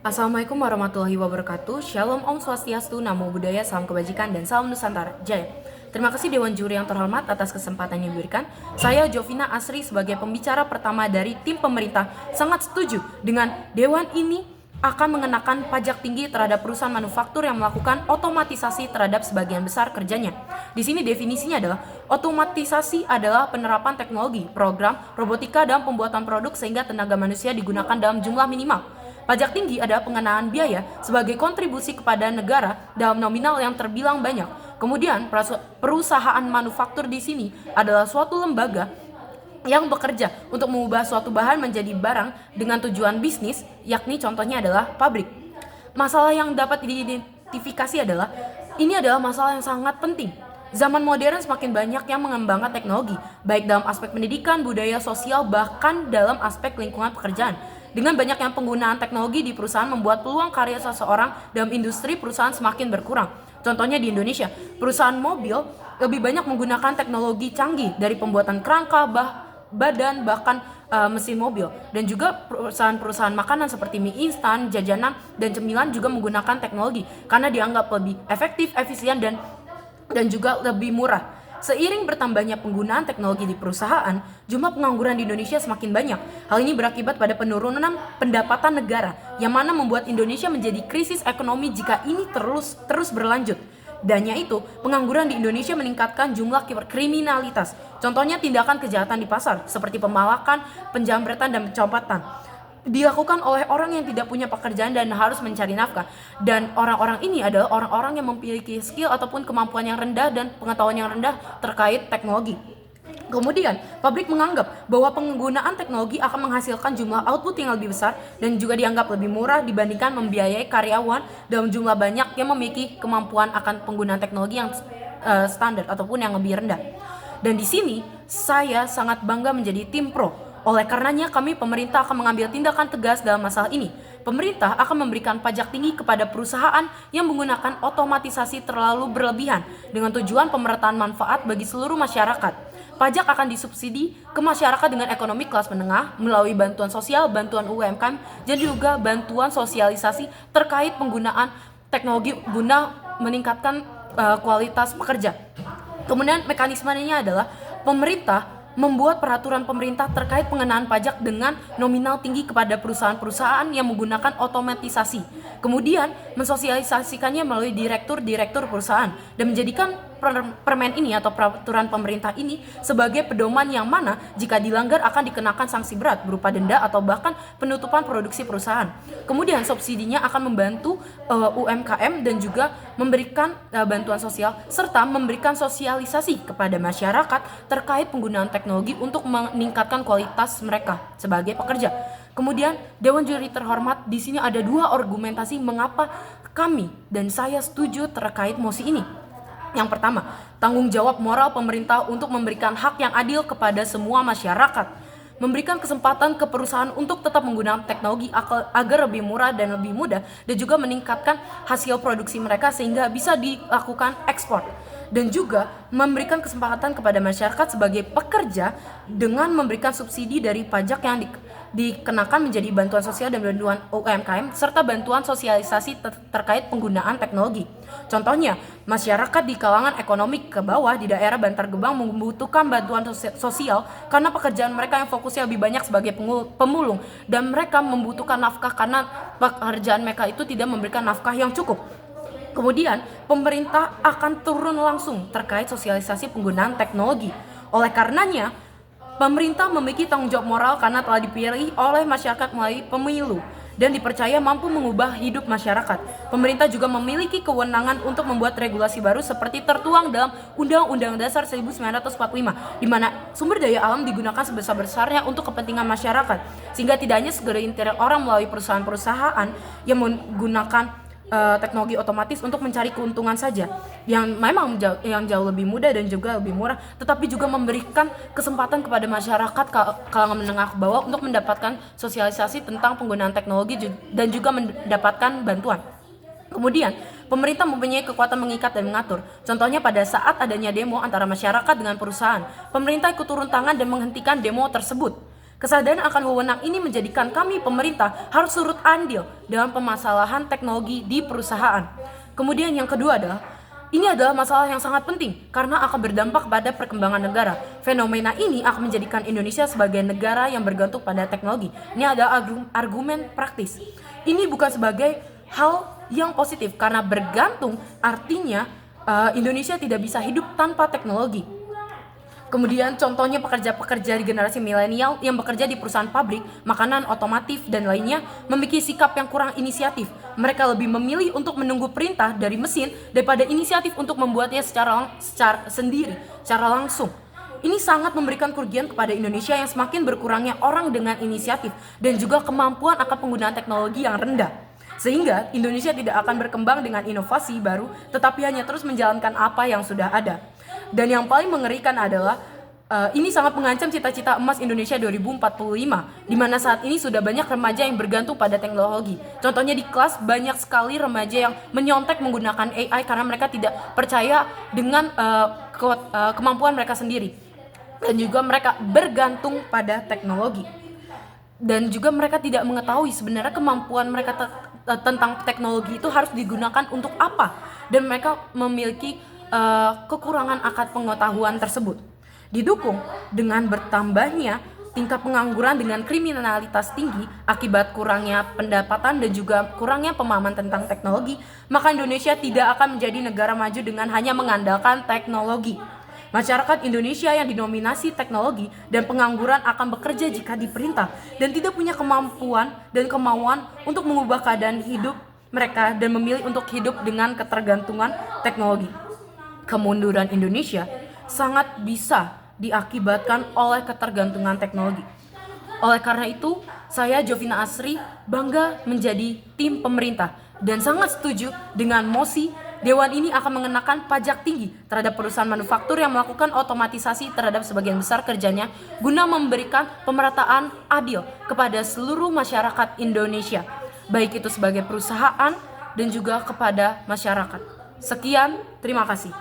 Assalamualaikum warahmatullahi wabarakatuh. Shalom, Om Swastiastu, Namo Buddhaya, Salam Kebajikan, dan Salam Nusantara Jaya. Terima kasih Dewan Juri yang terhormat atas kesempatan yang diberikan. Saya Jovina Asri sebagai pembicara pertama dari tim pemerintah sangat setuju dengan Dewan ini akan mengenakan pajak tinggi terhadap perusahaan manufaktur yang melakukan otomatisasi terhadap sebagian besar kerjanya. Di sini definisinya adalah otomatisasi adalah penerapan teknologi, program, robotika dalam pembuatan produk sehingga tenaga manusia digunakan dalam jumlah minimal. Pajak tinggi adalah pengenaan biaya sebagai kontribusi kepada negara dalam nominal yang terbilang banyak. Kemudian, perusahaan manufaktur di sini adalah suatu lembaga yang bekerja untuk mengubah suatu bahan menjadi barang dengan tujuan bisnis, yakni contohnya adalah pabrik. Masalah yang dapat diidentifikasi adalah ini adalah masalah yang sangat penting. Zaman modern semakin banyak yang mengembangkan teknologi, baik dalam aspek pendidikan, budaya, sosial, bahkan dalam aspek lingkungan pekerjaan. Dengan banyaknya penggunaan teknologi di perusahaan membuat peluang karya seseorang dalam industri perusahaan semakin berkurang. Contohnya di Indonesia, perusahaan mobil lebih banyak menggunakan teknologi canggih dari pembuatan kerangka, badan, bahkan mesin mobil. Dan juga perusahaan-perusahaan makanan seperti mie instan, jajanan, dan cemilan juga menggunakan teknologi karena dianggap lebih efektif, efisien, dan juga lebih murah. Seiring bertambahnya penggunaan teknologi di perusahaan, jumlah pengangguran di Indonesia semakin banyak. Hal ini berakibat pada penurunan pendapatan negara, yang mana membuat Indonesia menjadi krisis ekonomi jika ini terus berlanjut. Dannya itu, pengangguran di Indonesia meningkatkan jumlah kriminalitas. Contohnya tindakan kejahatan di pasar, seperti pemalakan, penjamretan, dan pencopotan dilakukan oleh orang yang tidak punya pekerjaan dan harus mencari nafkah. Dan orang-orang ini adalah orang-orang yang memiliki skill ataupun kemampuan yang rendah dan pengetahuan yang rendah terkait teknologi. Kemudian, pabrik menganggap bahwa penggunaan teknologi akan menghasilkan jumlah output yang lebih besar dan juga dianggap lebih murah dibandingkan membiayai karyawan dalam jumlah banyak yang memiliki kemampuan akan penggunaan teknologi yang standar ataupun yang lebih rendah. Dan di sini, saya sangat bangga menjadi tim pro. Oleh karenanya, kami pemerintah akan mengambil tindakan tegas dalam masalah ini. Pemerintah akan memberikan pajak tinggi kepada perusahaan yang menggunakan otomatisasi terlalu berlebihan dengan tujuan pemerataan manfaat bagi seluruh masyarakat. Pajak akan disubsidi ke masyarakat dengan ekonomi kelas menengah melalui bantuan sosial, bantuan UMKM, dan juga bantuan sosialisasi terkait penggunaan teknologi guna meningkatkan kualitas pekerja. Kemudian mekanismenya adalah pemerintah membuat peraturan pemerintah terkait pengenaan pajak dengan nominal tinggi kepada perusahaan-perusahaan yang menggunakan otomatisasi. Kemudian mensosialisasikannya melalui direktur perusahaan dan menjadikan permen ini atau peraturan pemerintah ini sebagai pedoman yang mana jika dilanggar akan dikenakan sanksi berat berupa denda atau bahkan penutupan produksi perusahaan. Kemudian subsidinya akan membantu UMKM dan juga memberikan bantuan sosial serta memberikan sosialisasi kepada masyarakat terkait penggunaan teknologi untuk meningkatkan kualitas mereka sebagai pekerja. Kemudian Dewan Juri terhormat, di sini ada dua argumentasi mengapa kami dan saya setuju terkait mosi ini. Yang pertama, tanggung jawab moral pemerintah untuk memberikan hak yang adil kepada semua masyarakat, memberikan kesempatan ke perusahaan untuk tetap menggunakan teknologi agar lebih murah dan lebih mudah, dan juga meningkatkan hasil produksi mereka sehingga bisa dilakukan ekspor. Dan juga memberikan kesempatan kepada masyarakat sebagai pekerja dengan memberikan subsidi dari pajak yang dikenakan menjadi bantuan sosial dan bantuan UMKM serta bantuan sosialisasi terkait penggunaan teknologi. Contohnya, masyarakat di kalangan ekonomi ke bawah di daerah Bantar Gebang membutuhkan bantuan sosial karena pekerjaan mereka yang fokusnya lebih banyak sebagai pemulung dan mereka membutuhkan nafkah karena pekerjaan mereka itu tidak memberikan nafkah yang cukup. Kemudian, pemerintah akan turun langsung terkait sosialisasi penggunaan teknologi. Oleh karenanya, pemerintah memiliki tanggung jawab moral karena telah dipilih oleh masyarakat melalui pemilu dan dipercaya mampu mengubah hidup masyarakat. Pemerintah juga memiliki kewenangan untuk membuat regulasi baru seperti tertuang dalam Undang-Undang Dasar 1945, di mana sumber daya alam digunakan sebesar-besarnya untuk kepentingan masyarakat, sehingga tidak hanya segelintir orang melalui perusahaan-perusahaan yang menggunakan teknologi otomatis untuk mencari keuntungan saja yang memang jauh lebih mudah dan juga lebih murah, tetapi juga memberikan kesempatan kepada masyarakat kalangan menengah ke bawah untuk mendapatkan sosialisasi tentang penggunaan teknologi dan juga mendapatkan bantuan. Kemudian, pemerintah mempunyai kekuatan mengikat dan mengatur. Contohnya pada saat adanya demo antara masyarakat dengan perusahaan, pemerintah ikut turun tangan dan menghentikan demo tersebut. Kesadaran akan wewenang ini menjadikan kami pemerintah harus turut andil dalam permasalahan teknologi di perusahaan. Kemudian yang kedua adalah, ini adalah masalah yang sangat penting karena akan berdampak pada perkembangan negara. Fenomena ini akan menjadikan Indonesia sebagai negara yang bergantung pada teknologi. Ini adalah argumen praktis. Ini bukan sebagai hal yang positif karena bergantung artinya Indonesia tidak bisa hidup tanpa teknologi. Kemudian contohnya pekerja-pekerja di generasi milenial yang bekerja di perusahaan pabrik, makanan otomotif, dan lainnya memiliki sikap yang kurang inisiatif. Mereka lebih memilih untuk menunggu perintah dari mesin daripada inisiatif untuk membuatnya secara langsung. Ini sangat memberikan kerugian kepada Indonesia yang semakin berkurangnya orang dengan inisiatif dan juga kemampuan akan penggunaan teknologi yang rendah. Sehingga Indonesia tidak akan berkembang dengan inovasi baru, tetapi hanya terus menjalankan apa yang sudah ada. Dan yang paling mengerikan adalah ini sangat mengancam cita-cita emas Indonesia 2045, di mana saat ini sudah banyak remaja yang bergantung pada teknologi. Contohnya di kelas banyak sekali remaja yang menyontek menggunakan AI karena mereka tidak percaya dengan kemampuan mereka sendiri. Dan juga mereka bergantung pada teknologi. Dan juga mereka tidak mengetahui sebenarnya kemampuan mereka tentang teknologi itu harus digunakan untuk apa. Dan mereka memiliki kekurangan akan pengetahuan tersebut. Didukung dengan bertambahnya tingkat pengangguran dengan kriminalitas tinggi akibat kurangnya pendapatan dan juga kurangnya pemahaman tentang teknologi, maka Indonesia tidak akan menjadi negara maju dengan hanya mengandalkan teknologi. Masyarakat Indonesia yang didominasi teknologi dan pengangguran akan bekerja jika diperintah dan tidak punya kemampuan dan kemauan untuk mengubah keadaan hidup mereka dan memilih untuk hidup dengan ketergantungan teknologi. Kemunduran Indonesia sangat bisa diakibatkan oleh ketergantungan teknologi. Oleh karena itu, saya Jovina Asri bangga menjadi tim pemerintah dan sangat setuju dengan mosi Dewan ini akan mengenakan pajak tinggi terhadap perusahaan manufaktur yang melakukan otomatisasi terhadap sebagian besar kerjanya guna memberikan pemerataan adil kepada seluruh masyarakat Indonesia, baik itu sebagai perusahaan dan juga kepada masyarakat. Sekian, terima kasih.